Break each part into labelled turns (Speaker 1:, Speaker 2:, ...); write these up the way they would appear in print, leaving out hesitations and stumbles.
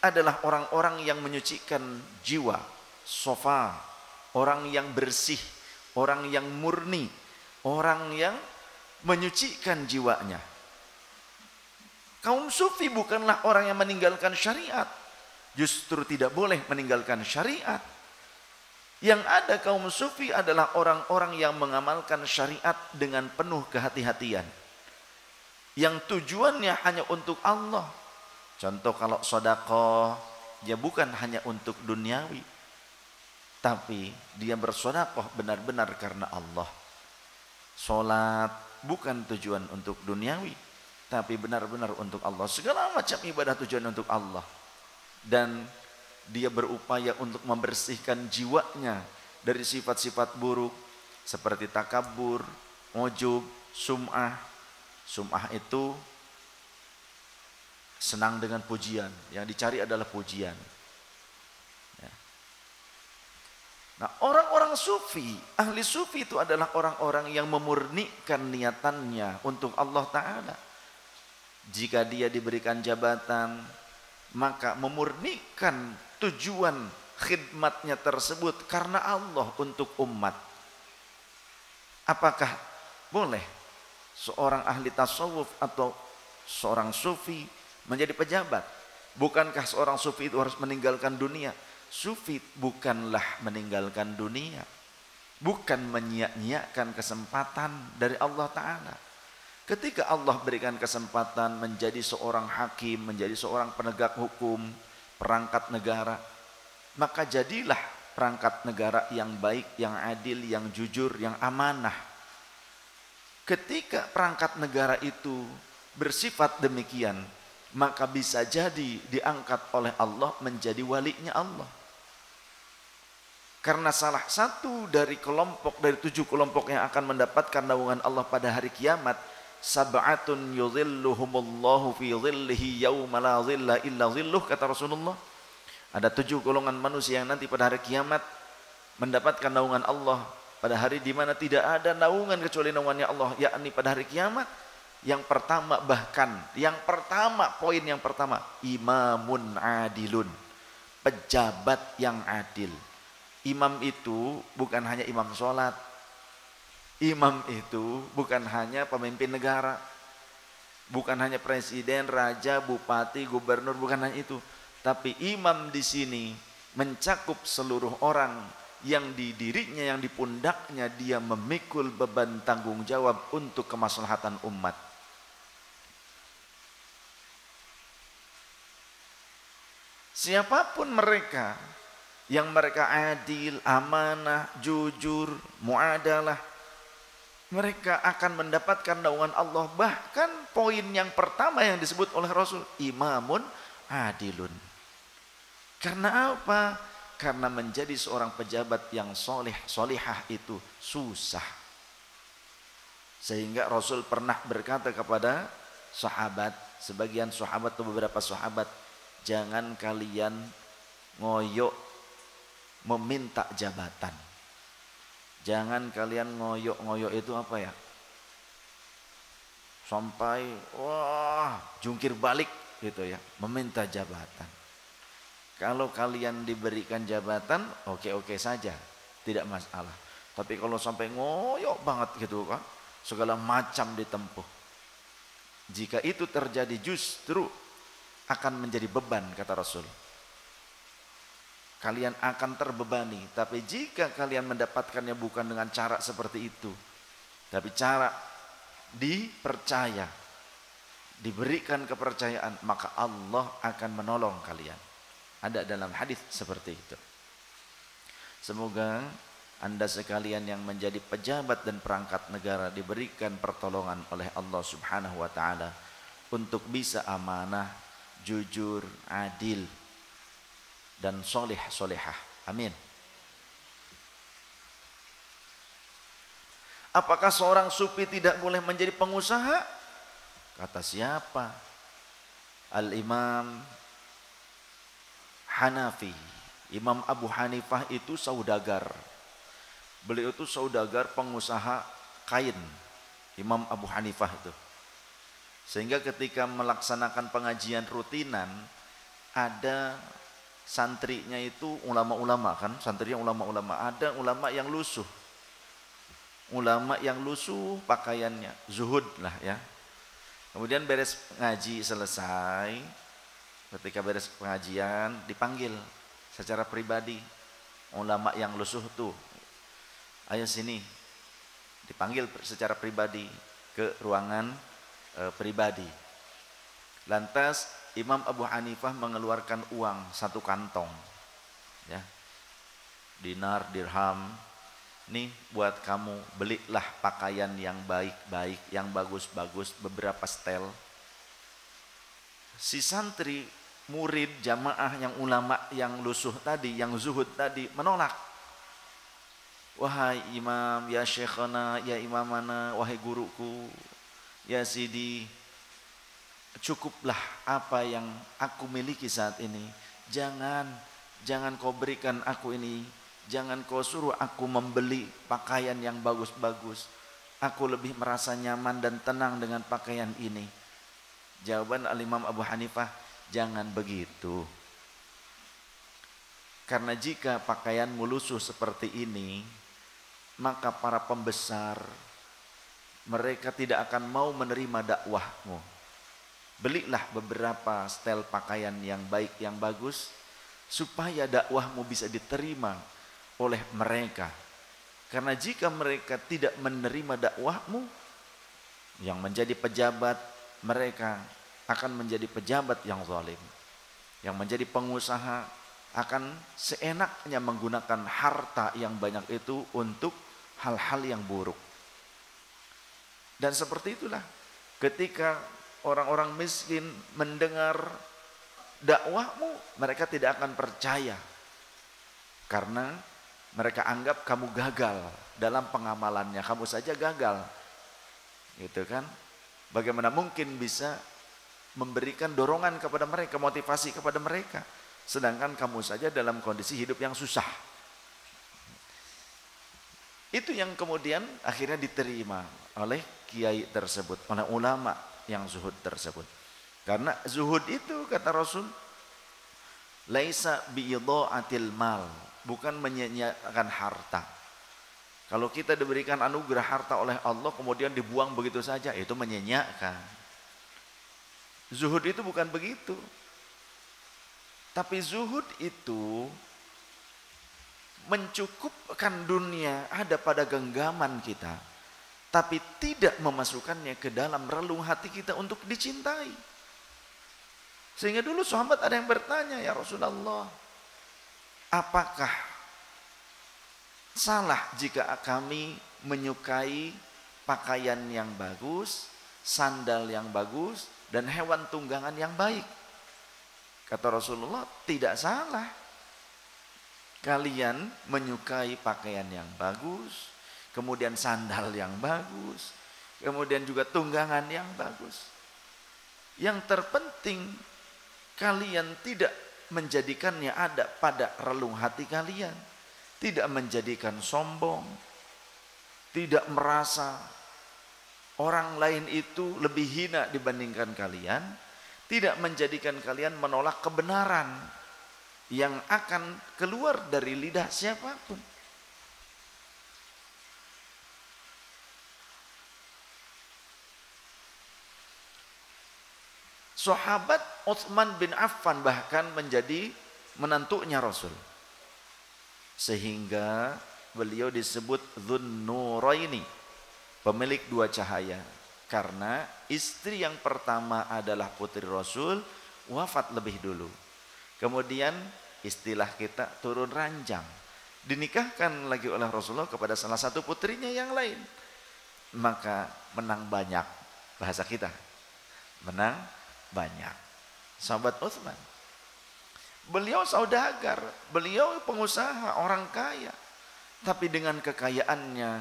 Speaker 1: adalah orang-orang yang menyucikan jiwa, sofa, orang yang bersih, orang yang murni, orang yang menyucikan jiwanya. Kaum sufi bukanlah orang yang meninggalkan syariat. Justru tidak boleh meninggalkan syariat. Yang ada kaum sufi adalah orang-orang yang mengamalkan syariat dengan penuh kehati-hatian. Yang tujuannya hanya untuk Allah. Contoh kalau sedekah, ya bukan hanya untuk duniawi. Tapi dia bersedekah benar-benar karena Allah. Salat bukan tujuan untuk duniawi, tapi benar-benar untuk Allah. Segala macam ibadah tujuan untuk Allah. Dan dia berupaya untuk membersihkan jiwanya dari sifat-sifat buruk seperti takabur, ujub, sum'ah. Sum'ah itu senang dengan pujian, yang dicari adalah pujian. Nah, orang-orang sufi, ahli sufi itu adalah orang-orang yang memurnikan niatannya untuk Allah Ta'ala. Jika dia diberikan jabatan, maka memurnikan tujuan khidmatnya tersebut karena Allah untuk umat. Apakah boleh seorang ahli tasawuf atau seorang sufi menjadi pejabat? Bukankah seorang sufi itu harus meninggalkan dunia? Sufi bukanlah meninggalkan dunia, bukan menyia-nyiakan kesempatan dari Allah Ta'ala. Ketika Allah berikan kesempatan menjadi seorang hakim, menjadi seorang penegak hukum, perangkat negara, maka jadilah perangkat negara yang baik, yang adil, yang jujur, yang amanah. Ketika perangkat negara itu bersifat demikian, maka bisa jadi diangkat oleh Allah menjadi walinya Allah. Karena salah satu dari kelompok, dari 7 kelompok yang akan mendapatkan naungan Allah pada hari kiamat, sab'atun yudhilluhumullahu fi dhillihi yawma la dhilla illa dhilluh, kata Rasulullah. Ada 7 golongan manusia yang nanti pada hari kiamat mendapatkan naungan Allah pada hari di mana tidak ada naungan kecuali naungannya Allah, yakni pada hari kiamat. Yang pertama, bahkan yang pertama, poin yang pertama, imamun adilun, pejabat yang adil. Imam itu bukan hanya imam sholat. Imam itu bukan hanya pemimpin negara. Bukan hanya presiden, raja, bupati, gubernur, bukan hanya itu. Tapi imam di sini mencakup seluruh orang yang di dirinya, yang di pundaknya dia memikul beban tanggung jawab untuk kemaslahatan umat. Siapapun mereka, yang mereka adil, amanah, jujur, muadalah, mereka akan mendapatkan naungan Allah. Bahkan poin yang pertama yang disebut oleh Rasul, imamun adilun. Karena apa? Karena menjadi seorang pejabat yang soleh, solihah itu susah. Sehingga Rasul pernah berkata kepada sahabat, sebagian sahabat atau beberapa sahabat, jangan kalian ngoyok meminta jabatan. Jangan kalian ngoyok itu apa ya? Sampai wah jungkir balik gitu ya, meminta jabatan. Kalau kalian diberikan jabatan, oke-oke saja, tidak masalah. Tapi kalau sampai ngoyok banget gitu kan, segala macam ditempuh. Jika itu terjadi justru akan menjadi beban, kata Rasul. Kalian akan terbebani. Tapi jika kalian mendapatkannya bukan dengan cara seperti itu, tapi cara dipercaya, diberikan kepercayaan, maka Allah akan menolong kalian. Ada dalam hadis seperti itu. Semoga Anda sekalian yang menjadi pejabat dan perangkat negara diberikan pertolongan oleh Allah Subhanahu wa taala untuk bisa amanah, jujur, adil, dan soleh solehah. Amin. Apakah seorang sufi tidak boleh menjadi pengusaha? Kata siapa? Al-Imam Hanafi. Imam Abu Hanifah itu saudagar. Beliau itu saudagar, pengusaha kain. Imam Abu Hanifah itu. Sehingga ketika melaksanakan pengajian rutinan, ada santrinya itu ulama-ulama kan, santrinya ulama-ulama. Ada ulama yang lusuh. Ulama yang lusuh pakaiannya, zuhud lah ya. Kemudian beres ngaji selesai, ketika beres pengajian dipanggil secara pribadi ulama yang lusuh tuh, ayo sini, dipanggil secara pribadi ke ruangan pribadi. Lantas Imam Abu Hanifah mengeluarkan uang satu kantong, ya, dinar, dirham. Nih buat kamu, belilah pakaian yang baik-baik, yang bagus-bagus, beberapa setel. Si santri, murid, jamaah yang ulama yang lusuh tadi, yang zuhud tadi menolak. Wahai imam, ya syekhana, ya imamana, wahai guruku, ya sidi, cukuplah apa yang aku miliki saat ini. Jangan kau berikan aku ini. Jangan kau suruh aku membeli pakaian yang bagus-bagus. Aku lebih merasa nyaman dan tenang dengan pakaian ini. Jawaban Al-Imam Abu Hanifah, jangan begitu. Karena jika pakaianmu lusuh seperti ini, maka para pembesar, mereka tidak akan mau menerima dakwahmu. Belilah beberapa setel pakaian yang baik, yang bagus, supaya dakwahmu bisa diterima oleh mereka. Karena jika mereka tidak menerima dakwahmu, yang menjadi pejabat, mereka akan menjadi pejabat yang zalim. Yang menjadi pengusaha akan seenaknya menggunakan harta yang banyak itu untuk hal-hal yang buruk. Dan seperti itulah ketika orang-orang miskin mendengar dakwahmu, mereka tidak akan percaya. Karena mereka anggap kamu gagal dalam pengamalannya, kamu saja gagal. Gitu kan? Bagaimana mungkin bisa memberikan dorongan kepada mereka, motivasi kepada mereka, sedangkan kamu saja dalam kondisi hidup yang susah. Itu yang kemudian akhirnya diterima oleh kiai tersebut, oleh ulama yang zuhud tersebut. Karena zuhud itu kata Rasul, laisa biidha'atil mal, bukan menyia-nyiakan harta. Kalau kita diberikan anugerah harta oleh Allah kemudian dibuang begitu saja, itu menyia-nyiakan. Zuhud itu bukan begitu. Tapi zuhud itu mencukupkan dunia ada pada genggaman kita, tapi tidak memasukkannya ke dalam relung hati kita untuk dicintai. Sehingga dulu sahabat ada yang bertanya, ya Rasulullah, apakah salah jika kami menyukai pakaian yang bagus, sandal yang bagus, dan hewan tunggangan yang baik? Kata Rasulullah, tidak salah. Kalian menyukai pakaian yang bagus, kemudian sandal yang bagus, kemudian juga tunggangan yang bagus. Yang terpenting, kalian tidak menjadikannya ada pada relung hati kalian, tidak menjadikan sombong, tidak merasa orang lain itu lebih hina dibandingkan kalian, tidak menjadikan kalian menolak kebenaran yang akan keluar dari lidah siapapun. Sahabat Utsman bin Affan bahkan menjadi menantunya Rasul. Sehingga beliau disebut Dzunnuraini, pemilik dua cahaya. Karena istri yang pertama adalah putri Rasul, wafat lebih dulu. Kemudian istilah kita turun ranjang, dinikahkan lagi oleh Rasulullah kepada salah satu putrinya yang lain. Maka menang banyak, bahasa kita, menang banyak. Sahabat Utsman, beliau saudagar, beliau pengusaha, orang kaya, tapi dengan kekayaannya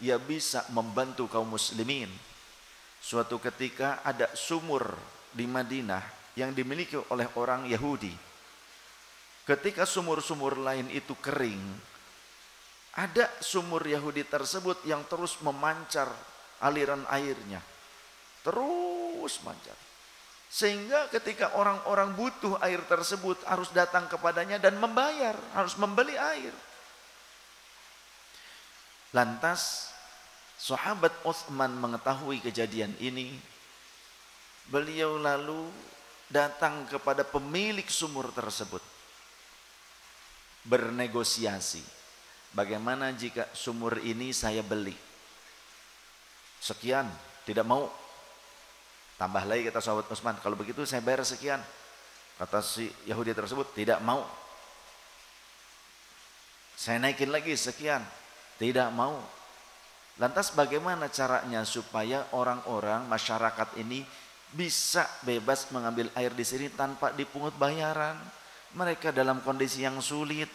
Speaker 1: ia bisa membantu kaum muslimin. Suatu ketika ada sumur di Madinah yang dimiliki oleh orang Yahudi. Ketika sumur-sumur lain itu kering, ada sumur Yahudi tersebut yang terus memancar aliran airnya, terus mancar. Sehingga ketika orang-orang butuh air tersebut harus datang kepadanya dan membayar, harus membeli air. Lantas sahabat Utsman mengetahui kejadian ini. Beliau lalu datang kepada pemilik sumur tersebut. Bernegosiasi. Bagaimana jika sumur ini saya beli? Sekian, tidak mau. Tambah lagi kata sahabat Utsman, kalau begitu saya bayar sekian. Kata si Yahudi tersebut, tidak mau. Saya naikin lagi sekian, tidak mau. Lantas bagaimana caranya supaya orang-orang masyarakat ini bisa bebas mengambil air di sini tanpa dipungut bayaran? Mereka dalam kondisi yang sulit.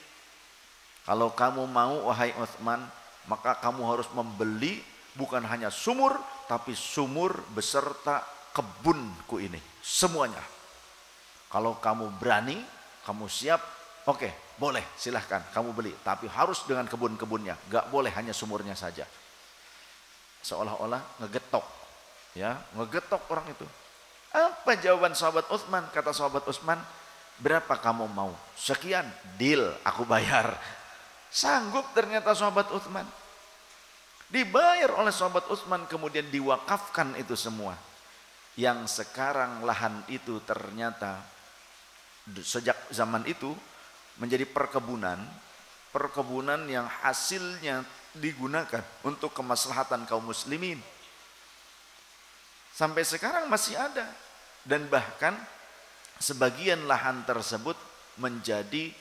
Speaker 1: Kalau kamu mau wahai Utsman, maka kamu harus membeli bukan hanya sumur, tapi sumur beserta kebunku ini, semuanya. Kalau kamu berani, kamu siap, oke, boleh, silahkan kamu beli. Tapi harus dengan kebun-kebunnya, gak boleh hanya sumurnya saja. Seolah-olah ngegetok, ya, ngegetok orang itu. Apa jawaban sahabat Utsman? Kata sahabat Utsman, berapa kamu mau? Sekian, deal, aku bayar. Sanggup ternyata sahabat Utsman. Dibayar oleh sahabat Utsman, kemudian diwakafkan itu semua. Yang sekarang lahan itu ternyata sejak zaman itu menjadi perkebunan yang hasilnya digunakan untuk kemaslahatan kaum muslimin. Sampai sekarang masih ada, dan bahkan sebagian lahan tersebut menjadi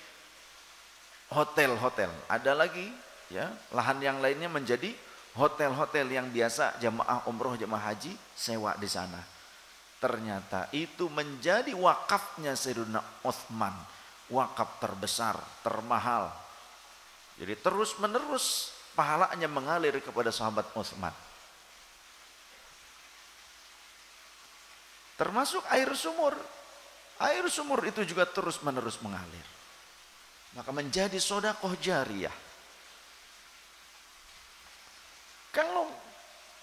Speaker 1: hotel-hotel. Ada lagi ya, lahan yang lainnya menjadi hotel-hotel yang biasa jamaah umroh, jamaah haji sewa di sana. Ternyata itu menjadi wakafnya Sayyidina Utsman, wakaf terbesar, termahal. Jadi terus menerus pahalanya mengalir kepada sahabat Utsman. Termasuk air sumur. Air sumur itu juga terus menerus mengalir. Maka menjadi sedekah jariyah. Kalau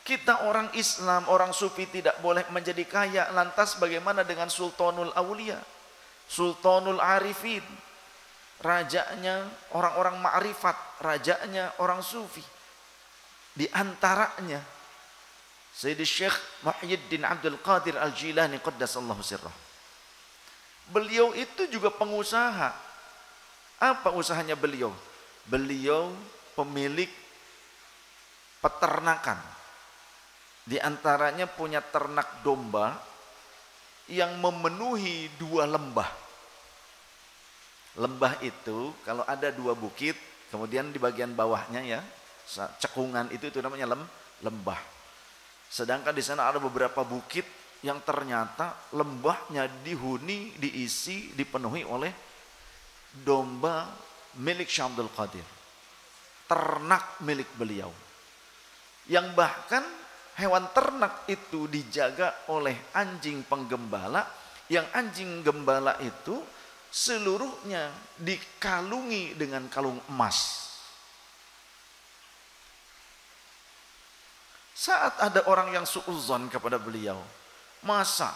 Speaker 1: kita orang Islam, orang sufi tidak boleh menjadi kaya, lantas bagaimana dengan Sultanul Aulia, Sultanul Arifin, rajanya orang-orang ma'rifat, rajanya orang sufi. Di antaranya Sayyidi Syekh Muhyiddin Abdul Qadir Al-Jilani qaddasallahu sirrah. Beliau itu juga pengusaha. Apa usahanya beliau? Beliau pemilik peternakan. Di antaranya punya ternak domba yang memenuhi 2 lembah. Lembah itu kalau ada 2 bukit, kemudian di bagian bawahnya ya, cekungan itu namanya lembah. Sedangkan di sana ada beberapa bukit yang ternyata lembahnya dihuni, diisi, dipenuhi oleh domba milik Syekh Abdul Qadir. Ternak milik beliau. Yang bahkan hewan ternak itu dijaga oleh anjing penggembala, yang anjing gembala itu seluruhnya dikalungi dengan kalung emas. Saat ada orang yang suudzon kepada beliau, masa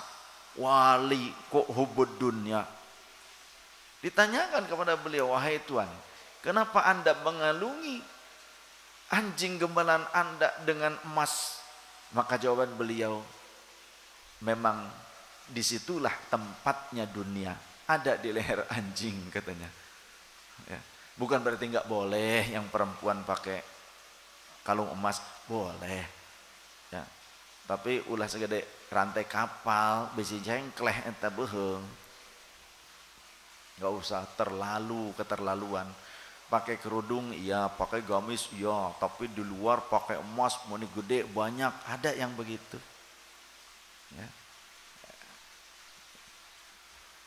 Speaker 1: wali kok hubud dunia? Ditanyakan kepada beliau, wahai Tuan, kenapa Anda mengalungi anjing gembalaan Anda dengan emas? Maka jawaban beliau, memang disitulah tempatnya dunia, ada di leher anjing katanya. Ya. Bukan berarti nggak boleh yang perempuan pakai kalung emas, boleh. Ya. Tapi ulah segede rantai kapal, besi jengkleh entah beheng. Nggak usah terlalu keterlaluan. Pakai kerudung iya, pakai gamis iya, tapi di luar pakai emas moni gede banyak, ada yang begitu. Ya.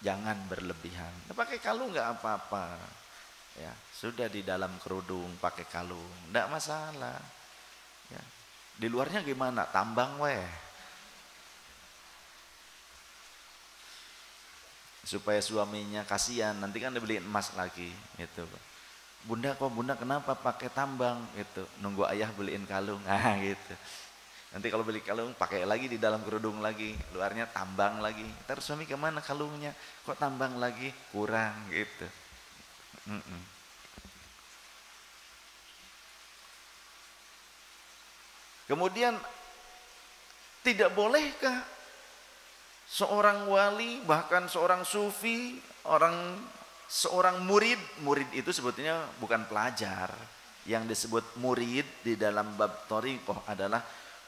Speaker 1: Jangan berlebihan. Pakai kalung nggak apa-apa. Ya, sudah di dalam kerudung pakai kalung, nggak masalah. Ya. Di luarnya gimana? Tambang weh. Supaya suaminya kasihan, nanti kan dibeliin emas lagi, gitu. Bunda kok bunda kenapa pakai tambang gitu, nunggu ayah beliin kalung, gitu. Nanti kalau beli kalung pakai lagi di dalam kerudung lagi, luarnya tambang lagi. Ntar suami kemana kalungnya? Kok tambang lagi? Kurang gitu. Kemudian tidak bolehkah seorang wali, bahkan seorang sufi, seorang murid itu sebetulnya bukan pelajar. Yang disebut murid di dalam bab thariqah adalah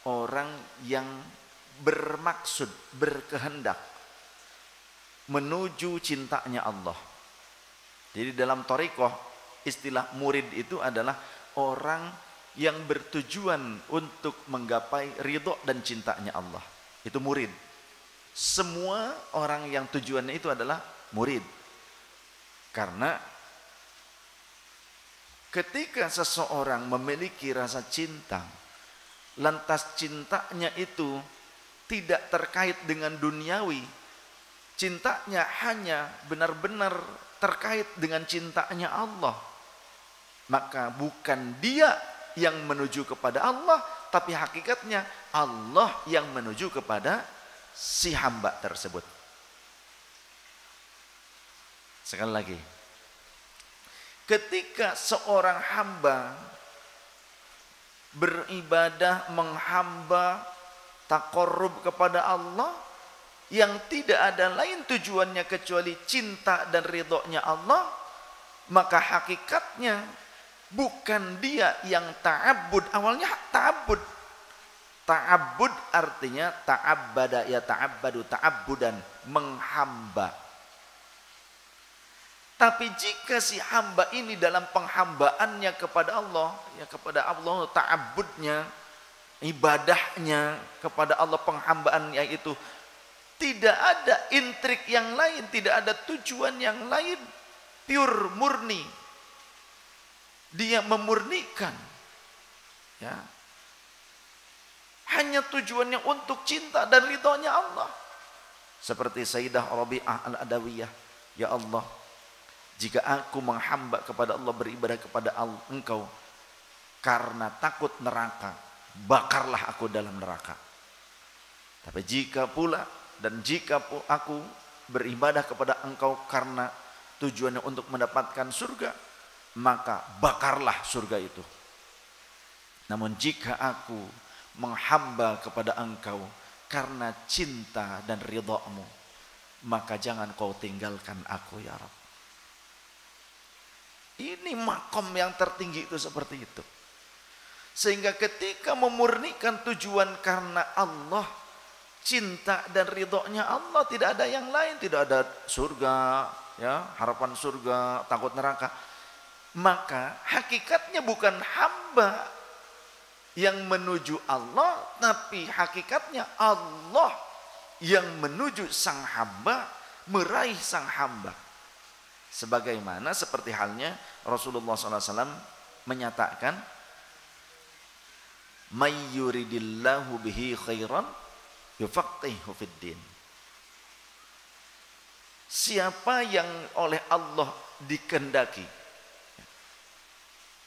Speaker 1: orang yang bermaksud, berkehendak menuju cintanya Allah. Jadi dalam thariqah istilah murid itu adalah orang yang bertujuan untuk menggapai ridho dan cintanya Allah. Itu murid. Semua orang yang tujuannya itu adalah murid. Karena ketika seseorang memiliki rasa cinta, lantas cintanya itu tidak terkait dengan duniawi, cintanya hanya benar-benar terkait dengan cintanya Allah, maka bukan dia yang menuju kepada Allah, tapi hakikatnya Allah yang menuju kepada si hamba tersebut. Sekali lagi, ketika seorang hamba beribadah, menghamba, taqarrub kepada Allah yang tidak ada lain tujuannya kecuali cinta dan ridhonya Allah, maka hakikatnya bukan dia yang ta'abbud. Awalnya ta'abbud. Ta'abbud artinya ta'abbada ya ta'abbadu ta'abbudan, menghamba. Tapi jika si hamba ini dalam penghambaannya kepada Allah, ya kepada Allah ta'abbudnya, ibadahnya kepada Allah, penghambaannya itu tidak ada intrik yang lain, tidak ada tujuan yang lain, pure, murni. Dia memurnikan, ya, hanya tujuannya untuk cinta dan ridhonya Allah. Seperti Sayyidah Rabi'ah Al-Adawiyah, ya Allah, jika aku menghamba kepada Allah, beribadah kepada Engkau karena takut neraka, bakarlah aku dalam neraka. Tapi jika aku beribadah kepada Engkau karena tujuannya untuk mendapatkan surga, maka bakarlah surga itu. Namun jika aku menghamba kepada Engkau karena cinta dan ridhamu, maka jangan kau tinggalkan aku ya Rabb. Ini makom yang tertinggi itu seperti itu. Sehingga ketika memurnikan tujuan karena Allah, cinta dan ridhonya Allah, tidak ada yang lain, tidak ada surga, ya, harapan surga, takut neraka, maka hakikatnya bukan hamba yang menuju Allah, tapi hakikatnya Allah yang menuju sang hamba, meraih sang hamba. Sebagaimana seperti halnya Rasulullah SAW menyatakan, may yuridillahu bihi khairan yufaqihu fid din. Siapa yang oleh Allah dikehendaki,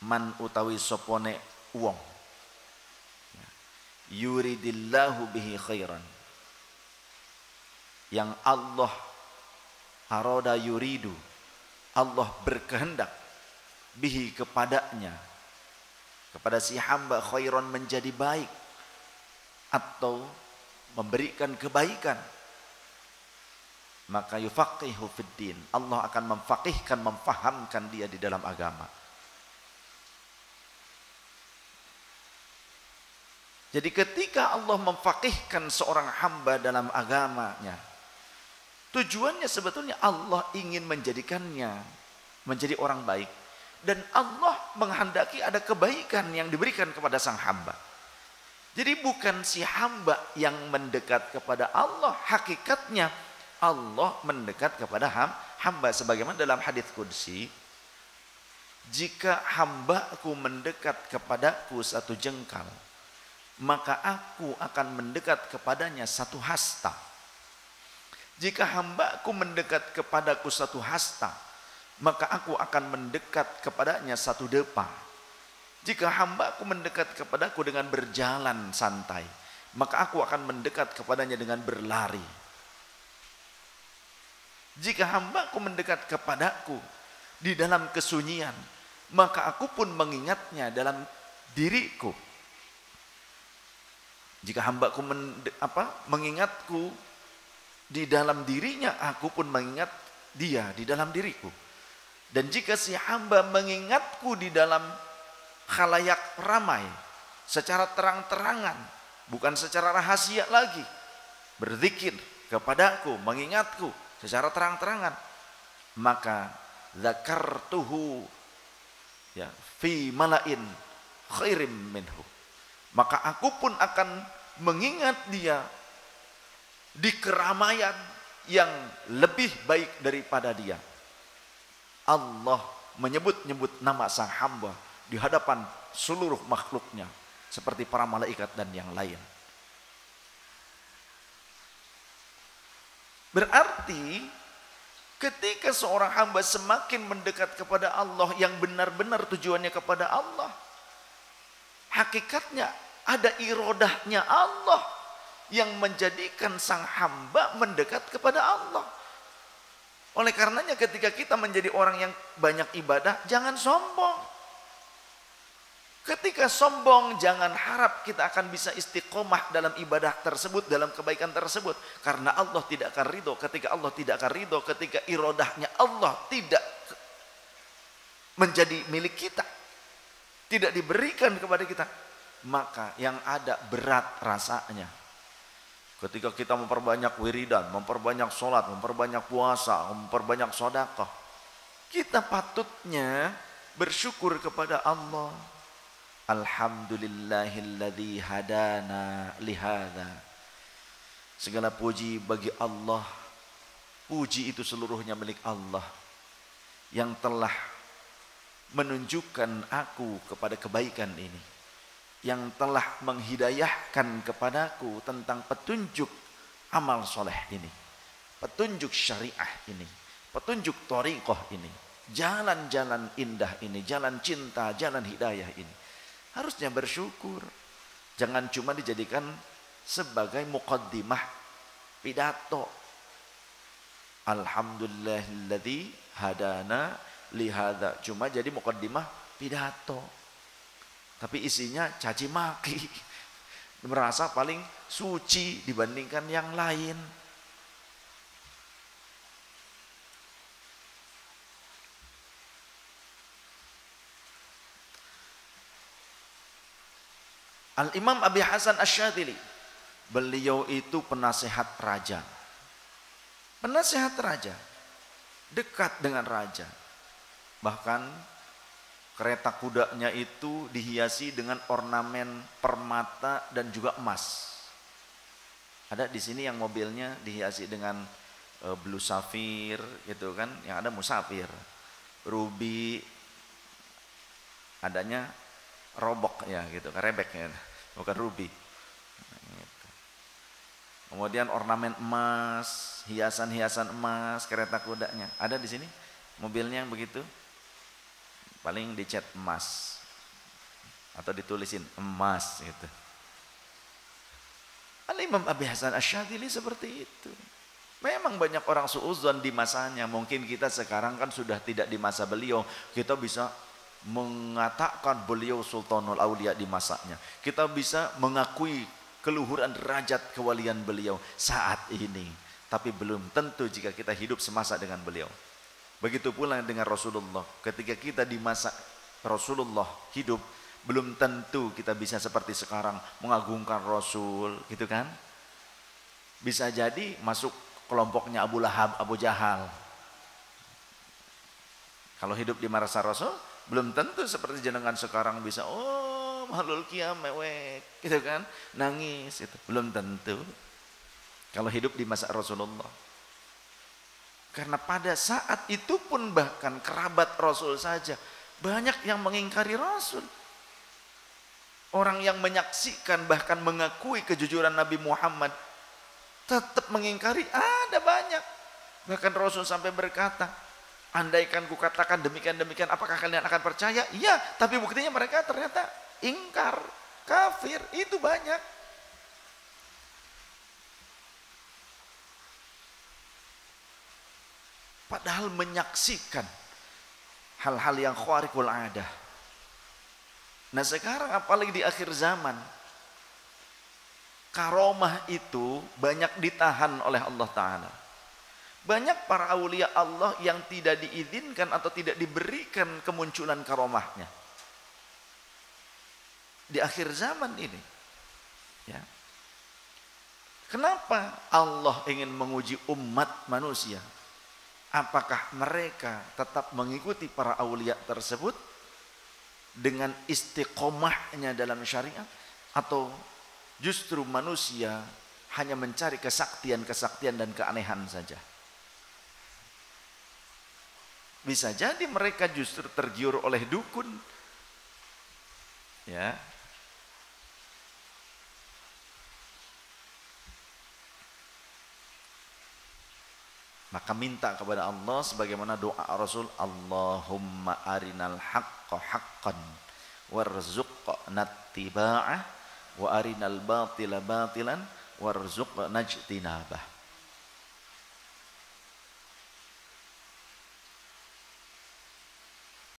Speaker 1: man utawi sopone wong, yuridillahu bihi khairan, yang Allah aroda yuridu, Allah berkehendak, bihi kepadanya, kepada si hamba, khairan menjadi baik atau memberikan kebaikan, maka yufaqihu fid din, Allah akan memfaqihkan, memfahamkan dia di dalam agama. Jadi ketika Allah memfaqihkan seorang hamba dalam agamanya, tujuannya sebetulnya Allah ingin menjadikannya menjadi orang baik, dan Allah menghendaki ada kebaikan yang diberikan kepada sang hamba. Jadi bukan si hamba yang mendekat kepada Allah, hakikatnya Allah mendekat kepada hamba. Sebagaimana dalam hadis qudsi, jika hambaku mendekat kepadaku satu jengkal, maka aku akan mendekat kepadanya satu hasta. Jika hambaku mendekat kepadaku satu hasta, maka aku akan mendekat kepadanya satu depa. Jika hambaku mendekat kepadaku dengan berjalan santai, maka aku akan mendekat kepadanya dengan berlari. Jika hambaku mendekat kepadaku di dalam kesunyian, maka aku pun mengingatnya dalam diriku. Jika hambaku mengingatku di dalam dirinya, aku pun mengingat dia di dalam diriku. Dan jika si hamba mengingatku di dalam khalayak ramai, secara terang-terangan, bukan secara rahasia lagi, berzikir kepadaku, mengingatku secara terang-terangan, maka zakartuhu ya fi malain khairim minhu, maka aku pun akan mengingat dia di keramaian yang lebih baik daripada dia. Allah menyebut-nyebut nama sang hamba di hadapan seluruh makhluknya seperti para malaikat dan yang lain. Berarti ketika seorang hamba semakin mendekat kepada Allah yang benar-benar tujuannya kepada Allah, hakikatnya ada irodahnya Allah yang menjadikan sang hamba mendekat kepada Allah. Oleh karenanya ketika kita menjadi orang yang banyak ibadah, jangan sombong. Ketika sombong, jangan harap kita akan bisa istiqomah dalam ibadah tersebut, dalam kebaikan tersebut. Karena Allah tidak akan ridho. Ketika Allah tidak akan ridho, ketika irodahnya Allah tidak menjadi milik kita, tidak diberikan kepada kita, maka yang ada berat rasanya. Ketika kita memperbanyak wiridan, memperbanyak sholat, memperbanyak puasa, memperbanyak sedekah, kita patutnya bersyukur kepada Allah. Alhamdulillahilladzi hadana lihada. Segala puji bagi Allah. Puji itu seluruhnya milik Allah yang telah menunjukkan aku kepada kebaikan ini, yang telah menghidayahkan kepadaku tentang petunjuk amal soleh ini, petunjuk syariah ini, petunjuk thariqah ini, jalan-jalan indah ini, jalan cinta, jalan hidayah ini. Harusnya bersyukur. Jangan cuma dijadikan sebagai muqaddimah pidato. Alhamdulillahilladzi hadana lihada. Cuma jadi muqaddimah pidato. Tapi isinya caci maki. Merasa paling suci dibandingkan yang lain. Al-Imam Abi Hasan Asy-Syadzili, beliau itu penasehat raja. Penasehat raja, dekat dengan raja. Bahkan kereta kudanya itu dihiasi dengan ornamen permata dan juga emas. Ada di sini yang mobilnya dihiasi dengan blue safir gitu kan, yang ada musafir. Ruby adanya robok ya gitu, rebek ya, bukan ruby. Gitu. Kemudian ornamen emas, hiasan-hiasan emas, kereta kudanya. Ada di sini mobilnya yang begitu. Paling dicat emas atau ditulisin emas gitu. Al-Imam Abi Hasan Asy-Syadzili seperti itu. Memang banyak orang suudzon di masanya. Mungkin kita sekarang kan sudah tidak di masa beliau. Kita bisa mengatakan beliau Sultanul Aulia di masanya. Kita bisa mengakui keluhuran derajat kewalian beliau saat ini. Tapi belum tentu jika kita hidup semasa dengan beliau. Begitu pula dengan Rasulullah. Ketika kita di masa Rasulullah hidup, belum tentu kita bisa seperti sekarang mengagungkan Rasul, gitu kan? Bisa jadi masuk kelompoknya Abu Lahab, Abu Jahal. Kalau hidup di masa Rasul, belum tentu seperti jenengan sekarang bisa, oh mahlul qiyam mewek, gitu kan? Nangis, itu belum tentu. Kalau hidup di masa Rasulullah. Karena pada saat itu pun bahkan kerabat Rasul saja banyak yang mengingkari Rasul. Orang yang menyaksikan bahkan mengakui kejujuran Nabi Muhammad tetap mengingkari, ada banyak. Bahkan Rasul sampai berkata, andaikan ku katakan demikian-demikian, apakah kalian akan percaya? Iya, tapi buktinya mereka ternyata ingkar, kafir, itu banyak. padahal menyaksikan hal-hal yang khariqul adah. Nah sekarang apalagi di akhir zaman, karomah itu banyak ditahan oleh Allah Ta'ala. Banyak para aulia Allah yang tidak diizinkan atau tidak diberikan kemunculan karomahnya di akhir zaman ini. Ya. Kenapa Allah ingin menguji umat manusia? Apakah mereka tetap mengikuti para aulia tersebut dengan istiqomahnya dalam syariat, atau justru manusia hanya mencari kesaktian-kesaktian dan keanehan saja? Bisa jadi mereka justru tergiur oleh dukun. Ya. Maka minta kepada Allah sebagaimana doa Rasul, Allahumma arinal haqqa haqqan warzuqna ittiba'ah wa arinal batila batilan warzuqna ijtinabah.